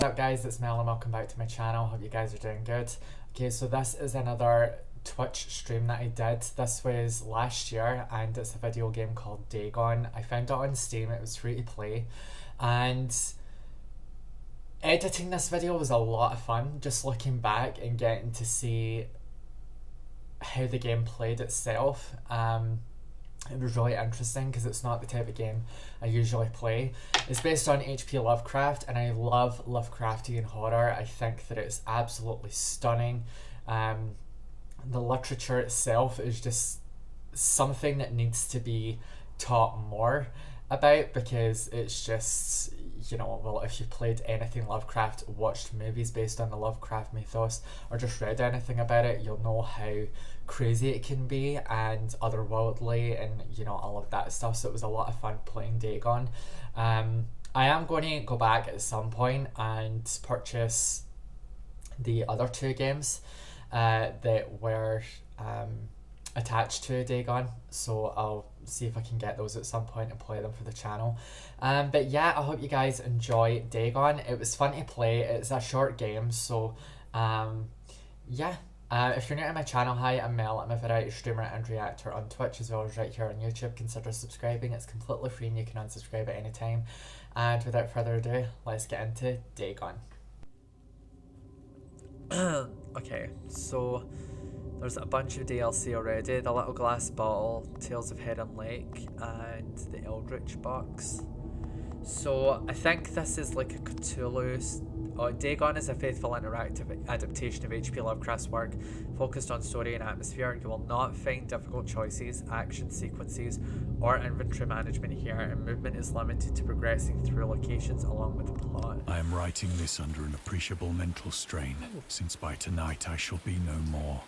is up, guys? It's Mel and welcome back to my channel. Hope you guys are doing good. Okay, so this is another Twitch stream that I did. This was last year and it's a video game called Dagon. I found it on Steam. It was free to play, and editing this video was a lot of fun. Just looking back and getting to see how the game played itself. It was really interesting because it's not the type of game I usually play. It's based on H.P. Lovecraft, and I love Lovecraftian horror. I think that it's absolutely stunning. The literature itself is just something that needs to be taught more about, because it's just, you know, well, if you played anything Lovecraft, watched movies based on the Lovecraft mythos, or just read anything about it, you'll know how crazy it can be and otherworldly and, you know, all of that stuff. So it was a lot of fun playing Dagon. I am going to go back at some point and purchase the other two games that were attached to Dagon, so I'll see if I can get those at some point and play them for the channel. But yeah, I hope you guys enjoy Dagon. It was fun to play. It's a short game, so yeah. If you're new to my channel, hi, I'm Mel. I'm a variety streamer and reactor on Twitch as well as right here on YouTube. Consider subscribing. It's completely free and you can unsubscribe at any time. And without further ado, let's get into Dagon. Okay, so there's a bunch of DLC already. The Little Glass Bottle, Tales of Heron Lake, and the Eldritch Box. So I think this is like a Cthulhu. Dagon is a faithful interactive adaptation of H.P. Lovecraft's work, focused on story and atmosphere. You will not find difficult choices, action sequences, or inventory management here, and movement is limited to progressing through locations along with the plot. I am writing this under an appreciable mental strain, since by tonight I shall be no more.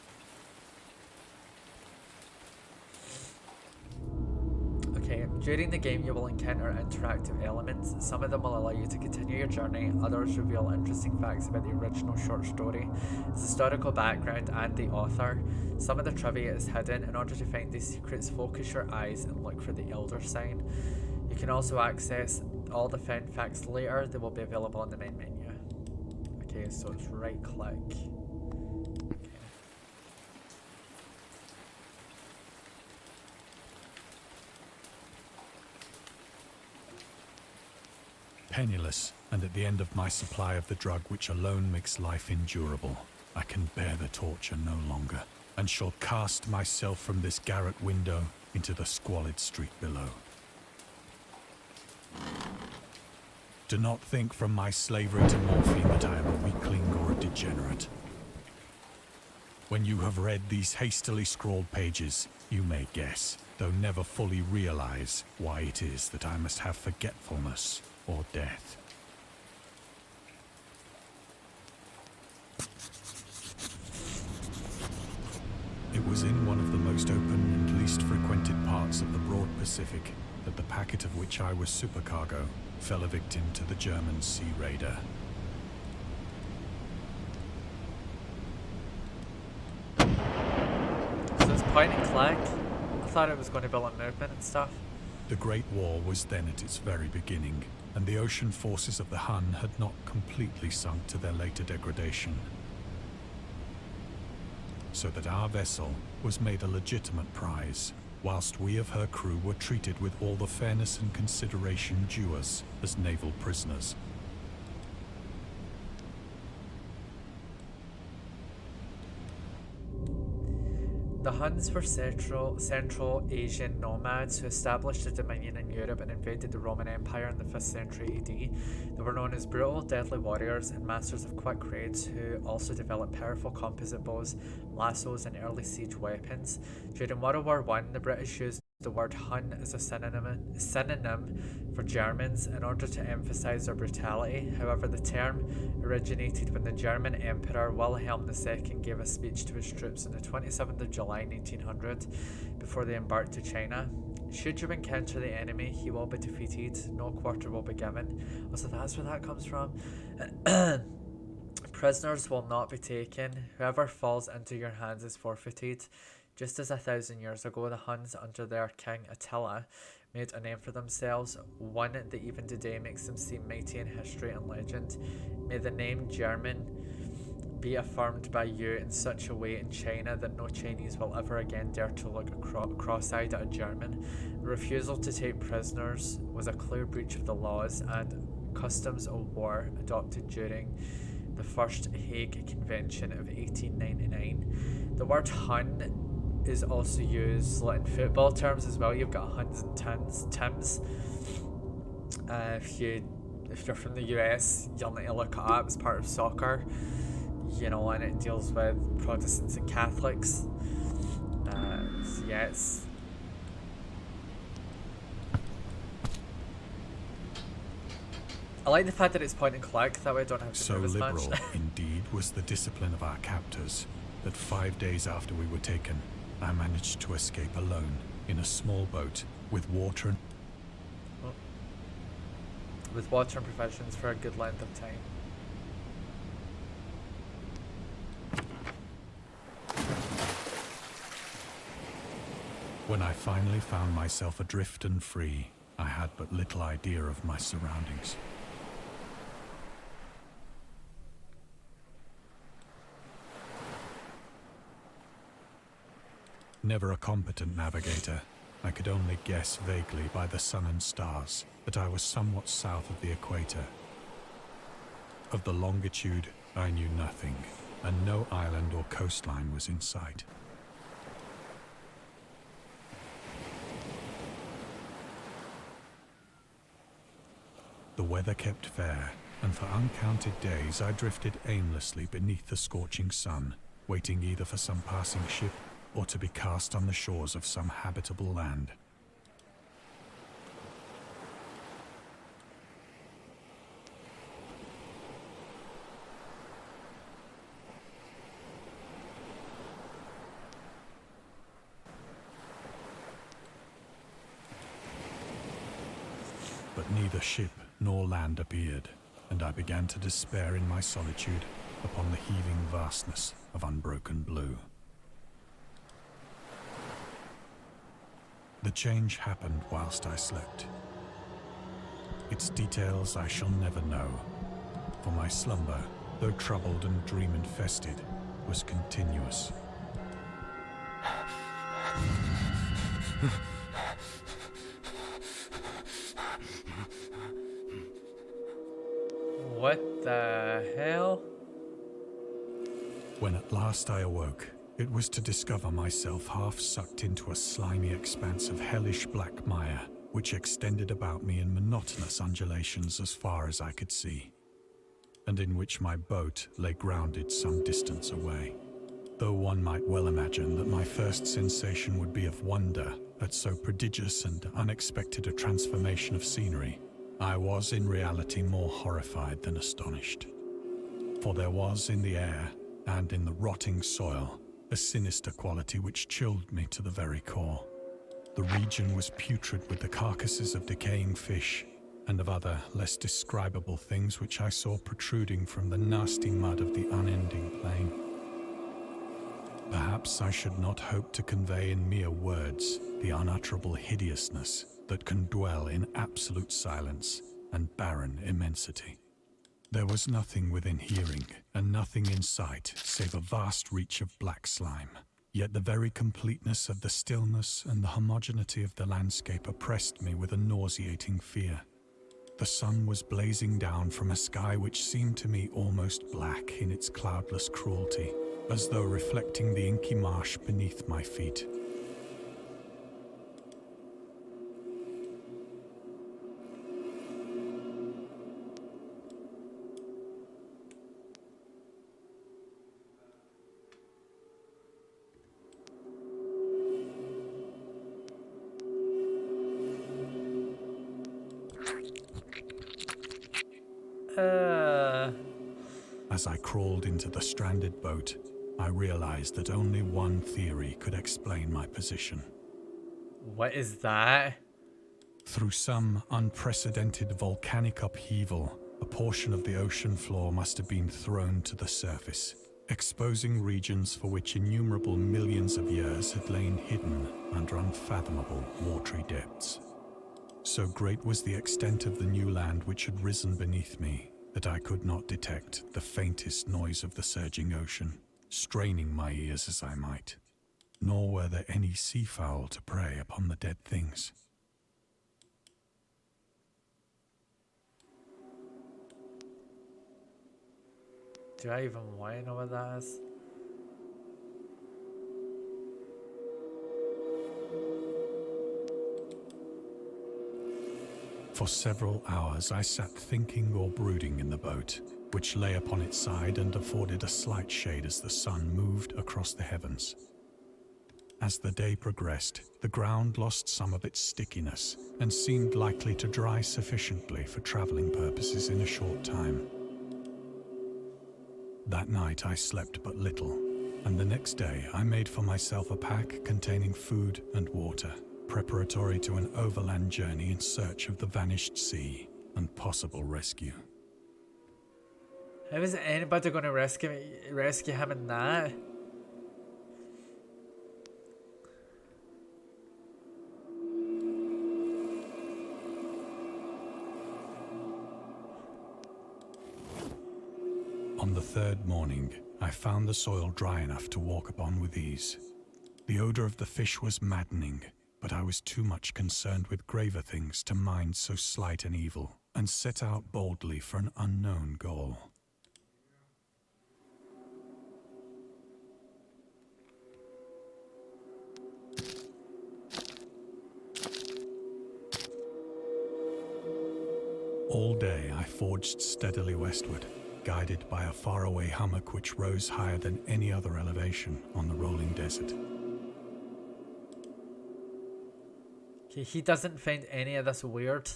Okay, during the game you will encounter interactive elements. Some of them will allow you to continue your journey, others reveal interesting facts about the original short story, its historical background and the author. Some of the trivia is hidden. In order to find these secrets, focus your eyes and look for the Elder sign. You can also access all the found facts later. They will be available in the main menu. Okay, so it's right click. Penniless, and at the end of my supply of the drug which alone makes life endurable, I can bear the torture no longer, and shall cast myself from this garret window into the squalid street below. Do not think from my slavery to morphine that I am a weakling or a degenerate. When you have read these hastily scrawled pages, you may guess, though never fully realize, why it is that I must have forgetfulness or death. It was in one of the most open and least frequented parts of the broad Pacific that the packet of which I was supercargo fell a victim to the German sea raider. So it's point and click. I thought it was going to be like movement and stuff. The Great War was then at its very beginning, and the ocean forces of the Hun had not completely sunk to their later degradation. So that our vessel was made a legitimate prize, whilst we of her crew were treated with all the fairness and consideration due us as naval prisoners. The Huns were Central Asian nomads who established a dominion in Europe and invaded the Roman Empire in the 5th century AD. They were known as brutal, deadly warriors and masters of quick raids who also developed powerful composite bows, lassos and early siege weapons. During World War I, the British used the word Hun as a synonym for Germans in order to emphasize their brutality. However, the term originated when the German Emperor Wilhelm II gave a speech to his troops on the 27th of July 1900 before they embarked to China. Should you encounter the enemy, he will be defeated, no quarter will be given. Oh, so that's where that comes from. Prisoners will not be taken. Whoever falls into your hands is forfeited. Just as 1,000 years ago, the Huns under their king Attila made a name for themselves, one that even today makes them seem mighty in history and legend. May the name German be affirmed by you in such a way in China that no Chinese will ever again dare to look cross-eyed at a German. The refusal to take prisoners was a clear breach of the laws and customs of war adopted during the First Hague Convention of 1899. The word Hun is also used in football terms as well. You've got Huns and Tims. If you're from the US, you'll need to look it up. It's part of soccer, you know, and it deals with Protestants and Catholics. So yeah, it's... I like the fact that it's point and click, that way I don't have to move as much. So liberal, indeed, was the discipline of our captors, that 5 days after we were taken, I managed to escape alone, in a small boat, with water and... Oh. With water and provisions for a good length of time. When I finally found myself adrift and free, I had but little idea of my surroundings. Never a competent navigator, I could only guess vaguely by the sun and stars that I was somewhat south of the equator. Of the longitude, I knew nothing, and no island or coastline was in sight. The weather kept fair, and for uncounted days I drifted aimlessly beneath the scorching sun, waiting either for some passing ship or to be cast on the shores of some habitable land. But neither ship nor land appeared, and I began to despair in my solitude upon the heaving vastness of unbroken blue. The change happened whilst I slept. Its details I shall never know, for my slumber, though troubled and dream-infested, was continuous. What the hell? When at last I awoke, it was to discover myself half sucked into a slimy expanse of hellish black mire, which extended about me in monotonous undulations as far as I could see, and in which my boat lay grounded some distance away. Though one might well imagine that my first sensation would be of wonder at so prodigious and unexpected a transformation of scenery, I was in reality more horrified than astonished. For there was in the air, and in the rotting soil, a sinister quality which chilled me to the very core. The region was putrid with the carcasses of decaying fish, and of other, less describable things which I saw protruding from the nasty mud of the unending plain. Perhaps I should not hope to convey in mere words the unutterable hideousness that can dwell in absolute silence and barren immensity. There was nothing within hearing, and nothing in sight, save a vast reach of black slime. Yet the very completeness of the stillness and the homogeneity of the landscape oppressed me with a nauseating fear. The sun was blazing down from a sky which seemed to me almost black in its cloudless cruelty, as though reflecting the inky marsh beneath my feet. As I crawled into the stranded boat, I realized that only one theory could explain my position. What is that? Through some unprecedented volcanic upheaval, a portion of the ocean floor must have been thrown to the surface, exposing regions for which innumerable millions of years had lain hidden under unfathomable watery depths. So great was the extent of the new land which had risen beneath me that I could not detect the faintest noise of the surging ocean, straining my ears as I might. Nor were there any seafowl to prey upon the dead things. Do I even want to know what that is? For several hours I sat thinking or brooding in the boat, which lay upon its side and afforded a slight shade as the sun moved across the heavens. As the day progressed, the ground lost some of its stickiness and seemed likely to dry sufficiently for traveling purposes in a short time. That night I slept but little, and the next day I made for myself a pack containing food and water, preparatory to an overland journey in search of the vanished sea and possible rescue. How is anybody going to rescue him in that? On the third morning, I found the soil dry enough to walk upon with ease. The odor of the fish was maddening, but I was too much concerned with graver things to mind so slight an evil, and set out boldly for an unknown goal. All day I forged steadily westward, guided by a faraway hummock which rose higher than any other elevation on the rolling desert. He doesn't find any of this weird.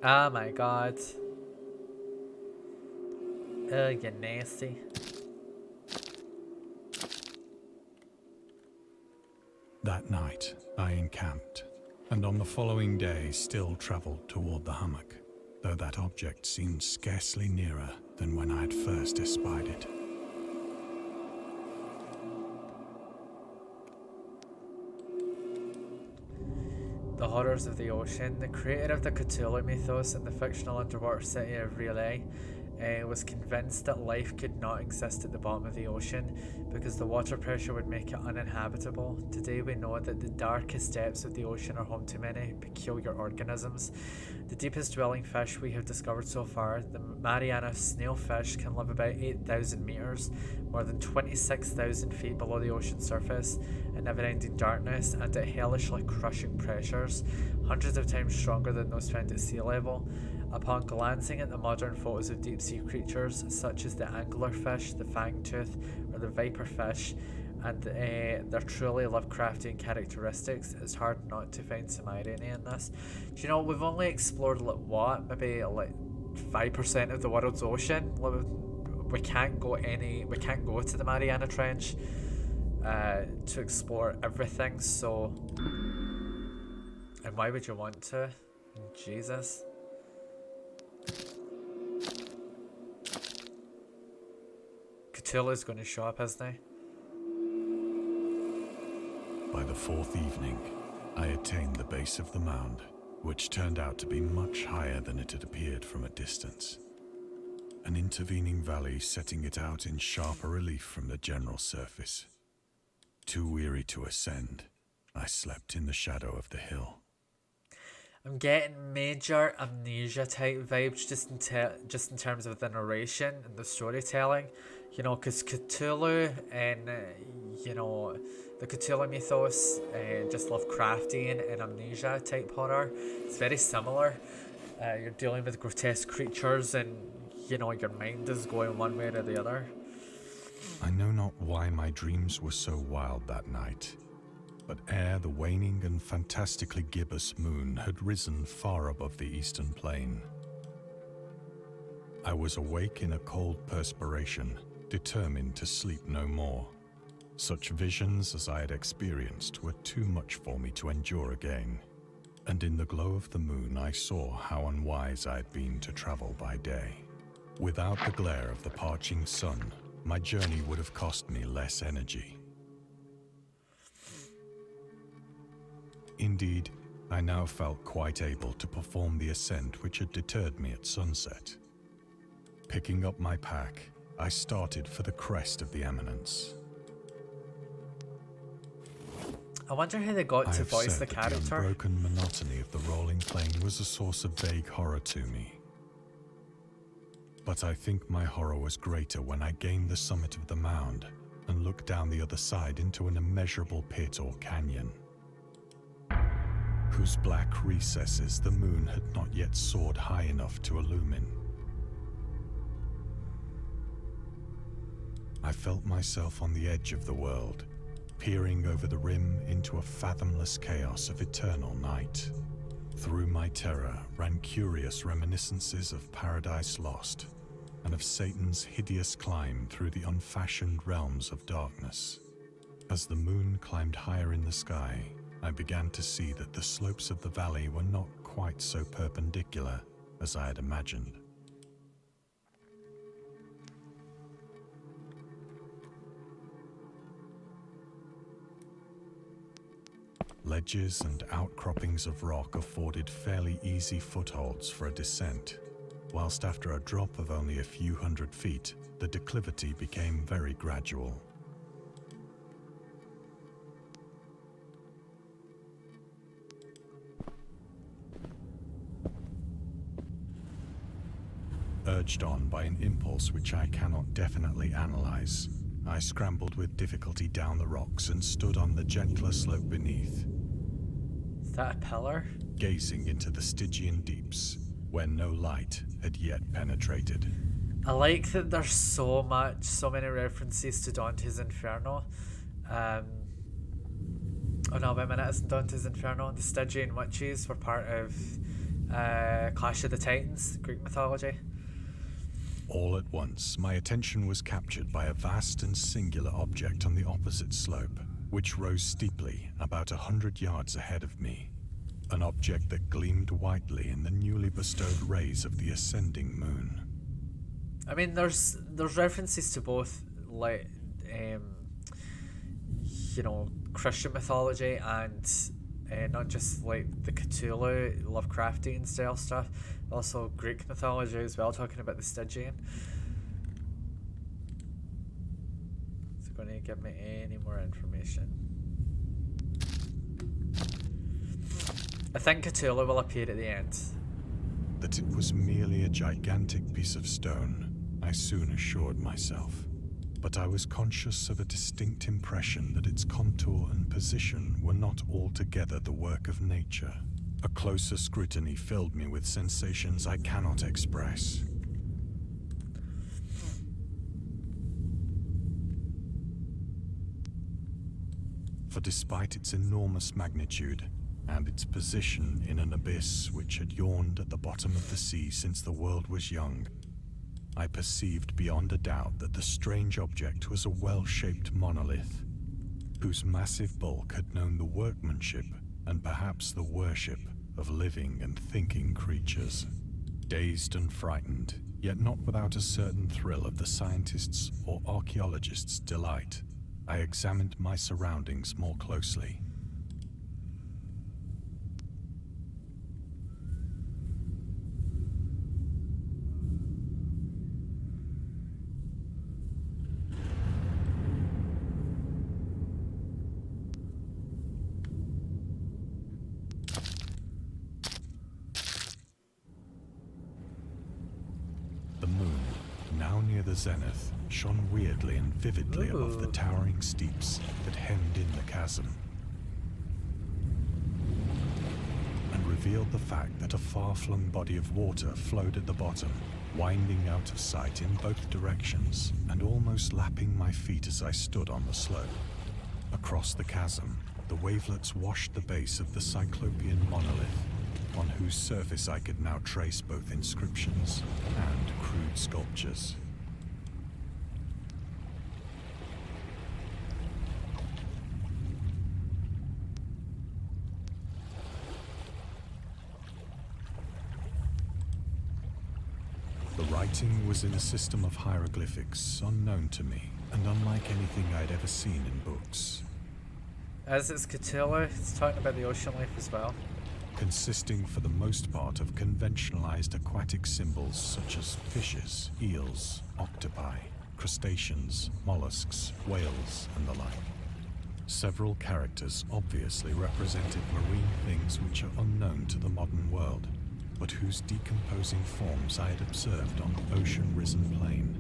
Oh my god. Ugh, you nasty. That night, I encamped, and on the following day still travelled toward the hummock, though that object seemed scarcely nearer than when I had first espied it. The horrors of the ocean. The creator of the Cthulhu mythos and the fictional underwater city of Relay was convinced that life could not exist at the bottom of the ocean because the water pressure would make it uninhabitable. Today we know that the darkest depths of the ocean are home to many peculiar organisms. The deepest dwelling fish we have discovered so far, the Mariana snailfish, can live about 8,000 meters, more than 26,000 feet below the ocean surface, in never-ending darkness and at hellishly crushing pressures, hundreds of times stronger than those found at sea level. Upon glancing at the modern photos of deep-sea creatures, such as the anglerfish, the fangtooth, or the viperfish, and their truly Lovecraftian characteristics, it's hard not to find some irony in this. Do you know, we've only explored like what, maybe like 5% of the world's ocean. We can't go to the Mariana Trench to explore everything. So, and why would you want to? Jesus. Cthulhu's going to show up, isn't he? By the fourth evening, I attained the base of the mound, which turned out to be much higher than it had appeared from a distance. An intervening valley setting it out in sharper relief from the general surface. Too weary to ascend, I slept in the shadow of the hill. I'm getting major amnesia type vibes just in terms of the narration and the storytelling, you know, because Cthulhu and you know, the Cthulhu mythos, just Lovecraftian and amnesia type horror, it's very similar. You're dealing with grotesque creatures and, you know, your mind is going one way or the other. I know not why my dreams were so wild that night, but ere the waning and fantastically gibbous moon had risen far above the eastern plain, I was awake in a cold perspiration, determined to sleep no more. Such visions as I had experienced were too much for me to endure again. and in the glow of the moon I saw how unwise I had been to travel by day. Without the glare of the parching sun, my journey would have cost me less energy. Indeed, I now felt quite able to perform the ascent which had deterred me at sunset. Picking up my pack, I started for the crest of the eminence. I wonder how they got to voice the character. The unbroken monotony of the rolling plain was a source of vague horror to me. But I think my horror was greater when I gained the summit of the mound and looked down the other side into an immeasurable pit or canyon, whose black recesses the moon had not yet soared high enough to illumine. I felt myself on the edge of the world, peering over the rim into a fathomless chaos of eternal night. Through my terror ran curious reminiscences of Paradise Lost and of Satan's hideous climb through the unfashioned realms of darkness. As the moon climbed higher in the sky, I began to see that the slopes of the valley were not quite so perpendicular as I had imagined. Ledges and outcroppings of rock afforded fairly easy footholds for a descent, whilst after a drop of only a few hundred feet, the declivity became very gradual. Urged on by an impulse which I cannot definitely analyze, I scrambled with difficulty down the rocks and stood on the gentler slope beneath. Is that a pillar? Gazing into the Stygian deeps, where no light had yet penetrated. I like that there's so many references to Dante's Inferno. Oh no, wait a minute, it's Dante's Inferno. The Stygian witches were part of Clash of the Titans, Greek mythology. All at once, my attention was captured by a vast and singular object on the opposite slope, which rose steeply about 100 yards ahead of me. An object that gleamed whitely in the newly bestowed rays of the ascending moon. I mean, there's references to both, like, Christian mythology and not just like the Cthulhu, Lovecraftian style stuff, also Greek mythology as well, talking about the Stygian. Is it going to give me any more information? I think Cthulhu will appear at the end. That it was merely a gigantic piece of stone, I soon assured myself. But I was conscious of a distinct impression that its contour and position were not altogether the work of nature. A closer scrutiny filled me with sensations I cannot express. For despite its enormous magnitude, and its position in an abyss which had yawned at the bottom of the sea since the world was young, I perceived beyond a doubt that the strange object was a well-shaped monolith, whose massive bulk had known the workmanship and perhaps the worship of living and thinking creatures. Dazed and frightened, yet not without a certain thrill of the scientist's or archaeologist's delight, I examined my surroundings more closely. The zenith shone weirdly and vividly above the towering steeps that hemmed in the chasm, and revealed the fact that a far-flung body of water flowed at the bottom, winding out of sight in both directions and almost lapping my feet as I stood on the slope. Across the chasm, the wavelets washed the base of the Cyclopean monolith, on whose surface I could now trace both inscriptions and crude sculptures. The writing was in a system of hieroglyphics unknown to me and unlike anything I'd ever seen in books. As it's Cthulhu, it's talking about the ocean life as well. Consisting for the most part of conventionalized aquatic symbols such as fishes, eels, octopi, crustaceans, mollusks, whales, and the like. Several characters obviously represented marine things which are unknown to the modern world, but whose decomposing forms I had observed on the ocean-risen plain.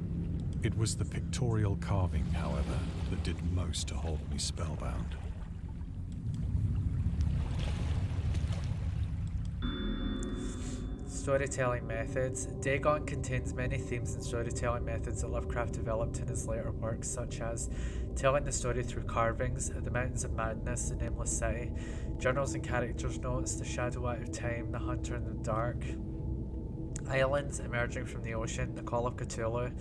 It was the pictorial carving, however, that did most to hold me spellbound. Storytelling methods. Dagon contains many themes and storytelling methods that Lovecraft developed in his later works, such as telling the story through carvings, The Mountains of Madness, The Nameless City, journals and characters' notes, The Shadow Out of Time, The Hunter in the Dark, islands emerging from the ocean, The Call of Cthulhu,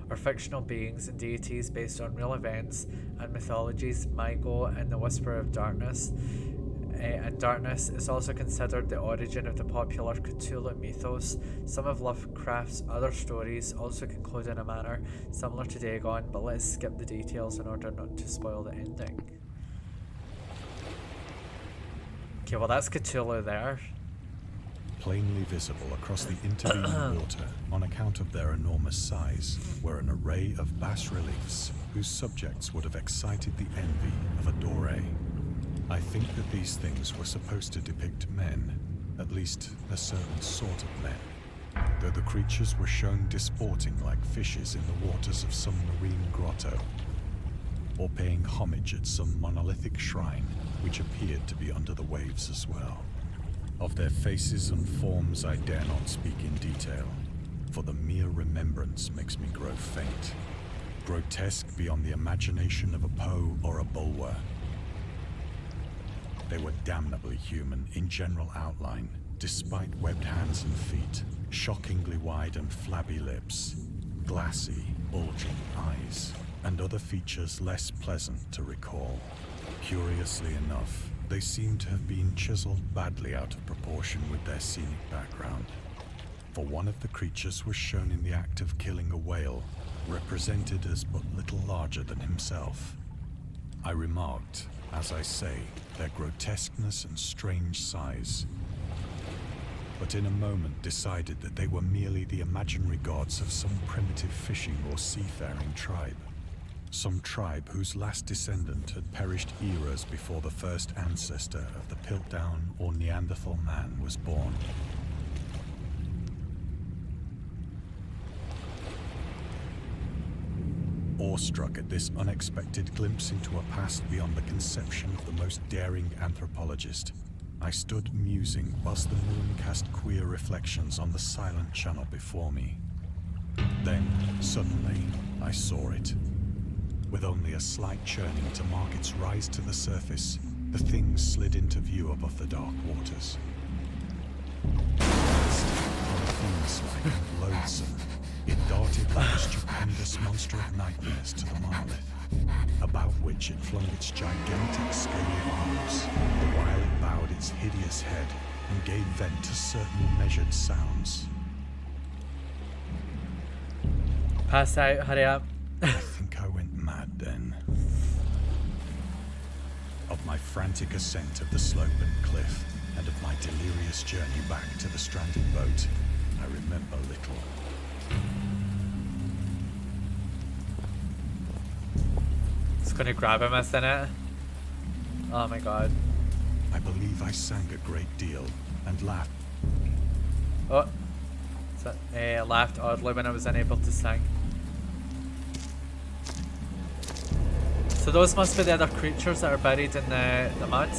or fictional beings and deities based on real events and mythologies, Mygo and the Whisper of Darkness. And darkness is also considered the origin of the popular Cthulhu mythos. Some of Lovecraft's other stories also conclude in a manner similar to Dagon, but let's skip the details in order not to spoil the ending. Okay, well that's Cthulhu there. Plainly visible across the intervening water, on account of their enormous size, were an array of bas-reliefs whose subjects would have excited the envy of a Doré. I think that these things were supposed to depict men, at least a certain sort of men, though the creatures were shown disporting like fishes in the waters of some marine grotto, or paying homage at some monolithic shrine which appeared to be under the waves as well. Of their faces and forms I dare not speak in detail, for the mere remembrance makes me grow faint, grotesque beyond the imagination of a Poe or a Bulwer. They were damnably human in general outline, despite webbed hands and feet, shockingly wide and flabby lips, glassy, bulging eyes, and other features less pleasant to recall. Curiously enough, they seemed to have been chiseled badly out of proportion with their scenic background, for one of the creatures was shown in the act of killing a whale, represented as but little larger than himself. I remarked, as I say, their grotesqueness and strange size, but in a moment decided that they were merely the imaginary gods of some primitive fishing or seafaring tribe. Some tribe whose last descendant had perished eras before the first ancestor of the Piltdown or Neanderthal man was born. Awestruck at this unexpected glimpse into a past beyond the conception of the most daring anthropologist, I stood musing whilst the moon cast queer reflections on the silent channel before me. Then, suddenly, I saw it. With only a slight churning to mark its rise to the surface, the thing slid into view above the dark waters. Fiend-like and loathsome, it darted like a stupendous monster of nightmares to the monolith, about which it flung its gigantic scaly arms, the while it bowed its hideous head and gave vent to certain measured sounds. Pass out, hurry up. I think I went mad then. Of my frantic ascent of the slope and cliff, and of my delirious journey back to the stranded boat, I remember little. It's gonna grab him, isn't it? Oh my god. I believe I sang a great deal and laughed. Oh. So, laughed oddly when I was unable to sing. So those must be the other creatures that are buried in the mud?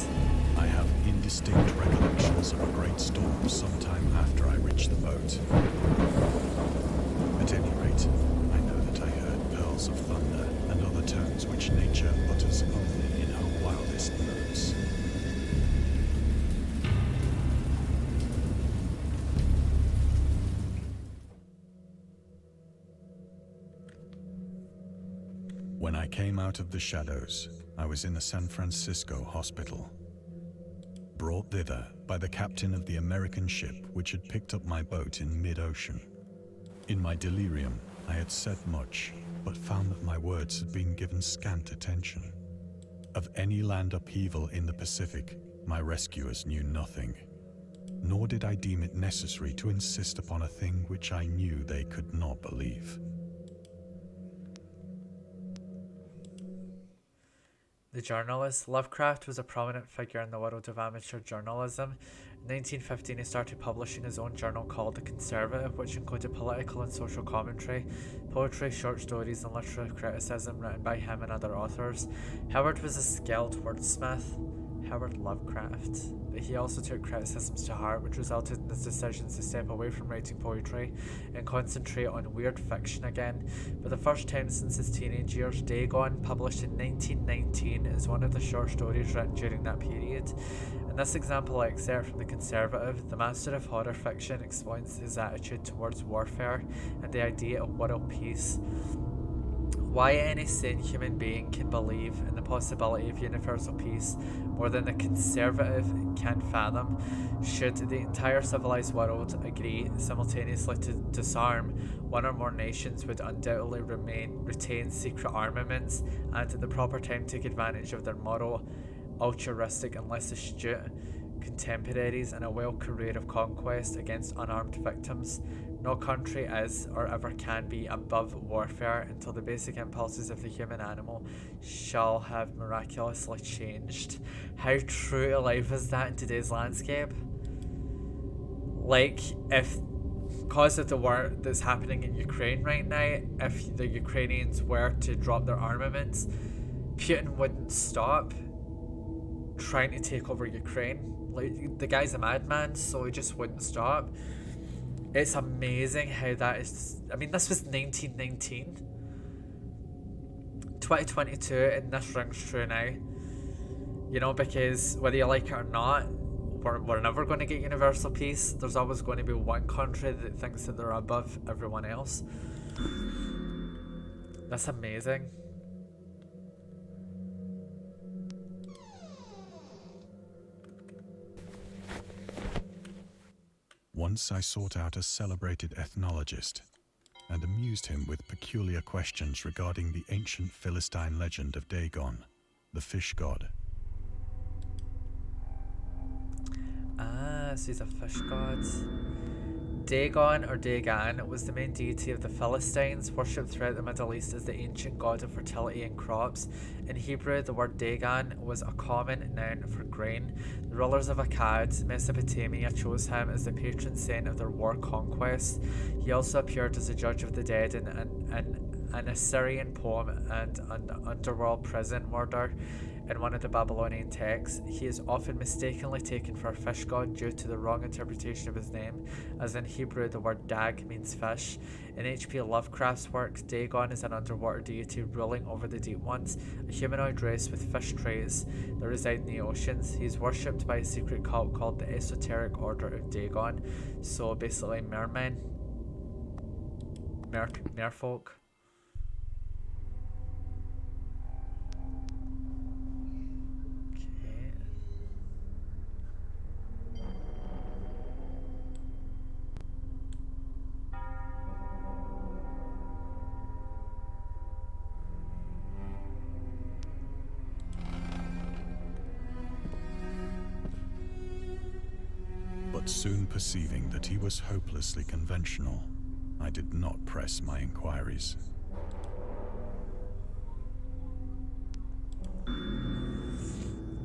I have indistinct recollections of a great storm sometime after I reached the boat. At any rate, I know that I heard pearls of thunder and other tones which nature utters only in her wildest moods. When I came out of the shadows, I was in a San Francisco hospital, brought thither by the captain of the American ship which had picked up my boat in mid-ocean. In my delirium, I had said much, but found that my words had been given scant attention. Of any land upheaval in the Pacific, my rescuers knew nothing. Nor did I deem it necessary to insist upon a thing which I knew they could not believe. The journalist. Lovecraft was a prominent figure in the world of amateur journalism. In 1915, he started publishing his own journal called The Conservative, which included political and social commentary, poetry, short stories, and literary criticism written by him and other authors. Howard was a skilled wordsmith, Howard Lovecraft, but he also took criticisms to heart, which resulted in his decisions to step away from writing poetry and concentrate on weird fiction again. For the first time since his teenage years, Dagon, published in 1919, is one of the short stories written during that period. In this example, I excerpt from The Conservative. The master of horror fiction explains his attitude towards warfare and the idea of world peace. Why any sane human being can believe in the possibility of universal peace more than the conservative can fathom. Should the entire civilized world agree simultaneously to disarm, one or more nations would undoubtedly retain secret armaments and at the proper time take advantage of their moral, altruistic and less astute contemporaries in a wild career of conquest against unarmed victims. No country is or ever can be above warfare until the basic impulses of the human animal shall have miraculously changed. How true to life is that in today's landscape? Like, if because of the war that's happening in Ukraine right now, if the Ukrainians were to drop their armaments, Putin wouldn't stop trying to take over Ukraine. Like, the guy's a madman, so he just wouldn't stop. It's amazing how that is. I mean, this was 1919. 2022, and this rings true now. You know, because whether you like it or not, we're never going to get universal peace. There's always going to be one country that thinks that they're above everyone else. That's amazing. Once I sought out a celebrated ethnologist and amused him with peculiar questions regarding the ancient Philistine legend of Dagon, the fish god. Ah, so he's a fish god. Dagon, or Dagon, was the main deity of the Philistines, worshipped throughout the Middle East as the ancient god of fertility and crops. In Hebrew, the word Dagon was a common noun for grain. The rulers of Akkad, Mesopotamia, chose him as the patron saint of their war conquest. He also appeared as a judge of the dead in an Assyrian poem and an underworld prison warder. In one of the Babylonian texts, he is often mistakenly taken for a fish god due to the wrong interpretation of his name, as in Hebrew the word dag means fish. In H.P. Lovecraft's work, Dagon is an underwater deity ruling over the deep ones, a humanoid race with fish traits that reside in the oceans. He is worshipped by a secret cult called the Esoteric Order of Dagon, so basically mermen, merfolk. But soon perceiving that he was hopelessly conventional, I did not press my inquiries.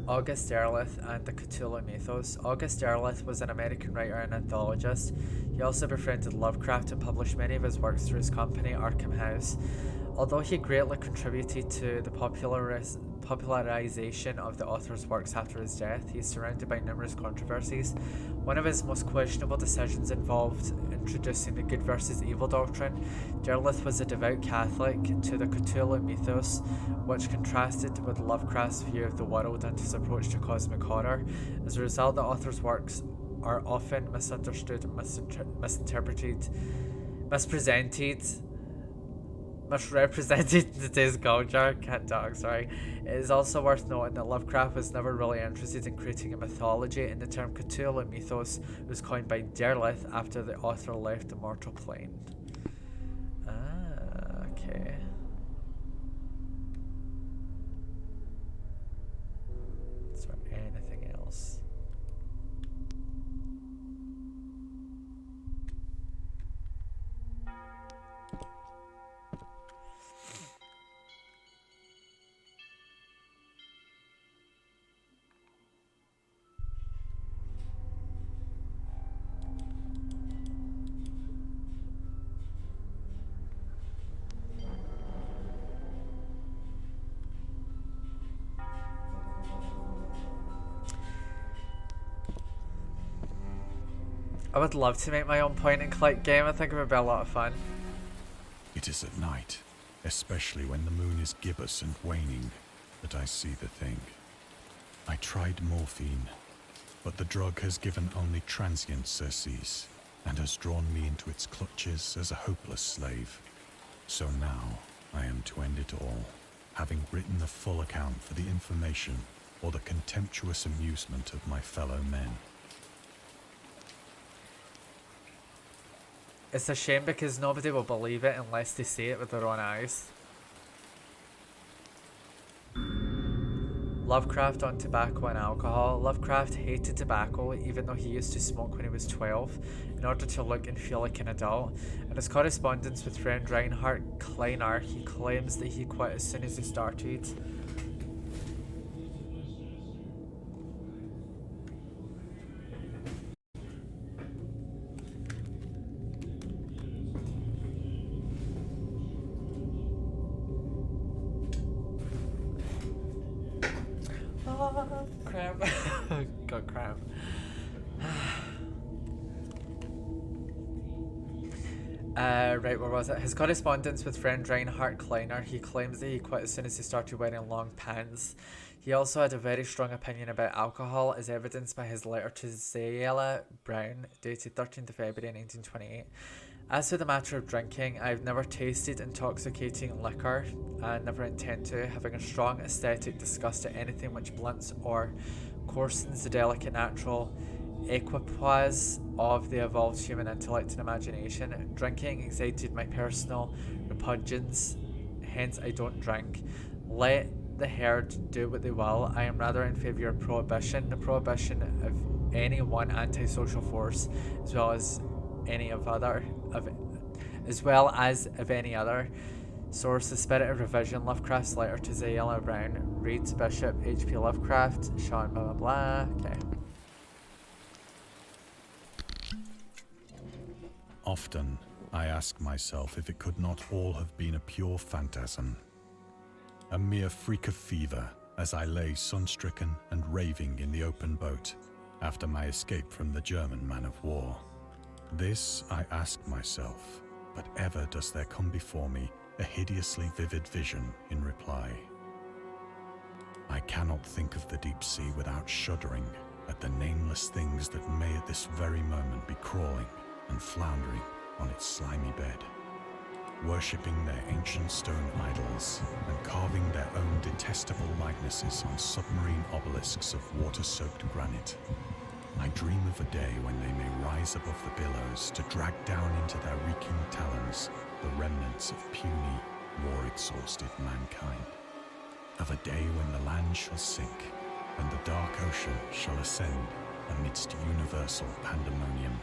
August Derleth and the Cthulhu Mythos. August Derleth was an American writer and anthologist. He also befriended Lovecraft and published many of his works through his company, Arkham House. Although he greatly contributed to the popularization of the author's works after his death, he is surrounded by numerous controversies. One of his most questionable decisions involved introducing the good versus evil doctrine. Derleth was a devout Catholic to the Cthulhu mythos, which contrasted with Lovecraft's view of the world and his approach to cosmic horror. As a result, the author's works are often misunderstood and misrepresented in today's culture. Can't talk, sorry. It is also worth noting that Lovecraft was never really interested in creating a mythology, and the term Cthulhu mythos was coined by Derleth after the author left the mortal plane. I would love to make my own point and click game. I think it would be a lot of fun. It is at night, especially when the moon is gibbous and waning, that I see the thing. I tried morphine, but the drug has given only transient surcease and has drawn me into its clutches as a hopeless slave. So now I am to end it all, having written the full account for the information or the contemptuous amusement of my fellow men. It's a shame because nobody will believe it unless they see it with their own eyes. Lovecraft on tobacco and alcohol. Lovecraft hated tobacco even though he used to smoke when he was 12 in order to look and feel like an adult. In his correspondence with friend Reinhard Kleiner, he claims that he quit as soon as he started. Cramp. Got cramp. Right, where was it? His correspondence with friend Reinhard Kleiner, he claims that he quit as soon as he started wearing long pants. He also had a very strong opinion about alcohol, as evidenced by his letter to Zayela Brown, dated 13th of February 1928. As to the matter of drinking, I've never tasted intoxicating liquor and never intend to, having a strong aesthetic disgust at anything which blunts or coarsens the delicate natural equipoise of the evolved human intellect and imagination. Drinking excited my personal repugnance, hence I don't drink. Let the herd do what they will. I am rather in favour of prohibition, the prohibition of any one antisocial force, as well as any of any other. Source: The Spirit of Revision, Lovecraft's letter to Zayela Brown. Reads Bishop H.P. Lovecraft, Sean blah blah blah. Okay. Often, I ask myself if it could not all have been a pure phantasm. A mere freak of fever, as I lay sun-stricken and raving in the open boat, after my escape from the German man-of-war. This I ask myself, but ever does there come before me a hideously vivid vision in reply. I cannot think of the deep sea without shuddering at the nameless things that may at this very moment be crawling and floundering on its slimy bed, worshipping their ancient stone idols and carving their own detestable likenesses on submarine obelisks of water-soaked granite. I dream of a day when they may rise above the billows to drag down into their reeking talons the remnants of puny, war-exhausted mankind. Of a day when the land shall sink and the dark ocean shall ascend amidst universal pandemonium.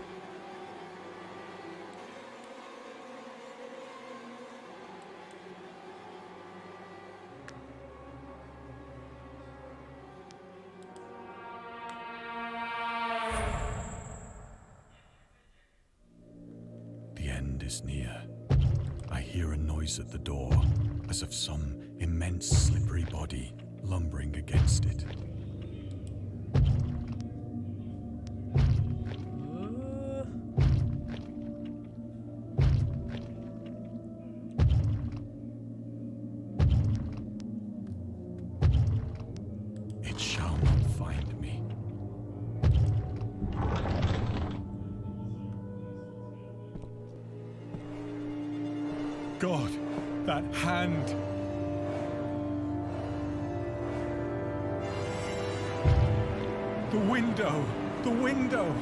Is near. I hear a noise at the door, as of some immense slippery body lumbering against it. It shall not find me. God, that hand! The window! The window!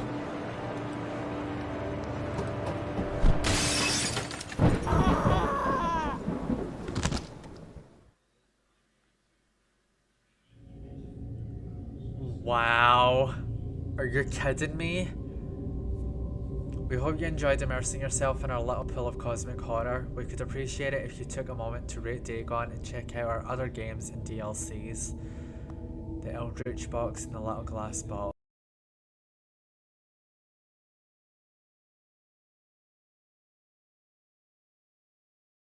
Wow. Are you kidding me? We hope you enjoyed immersing yourself in our little pool of cosmic horror. We could appreciate it if you took a moment to rate Dagon and check out our other games and DLCs. The Eldritch Box and the Little Glass Bottle.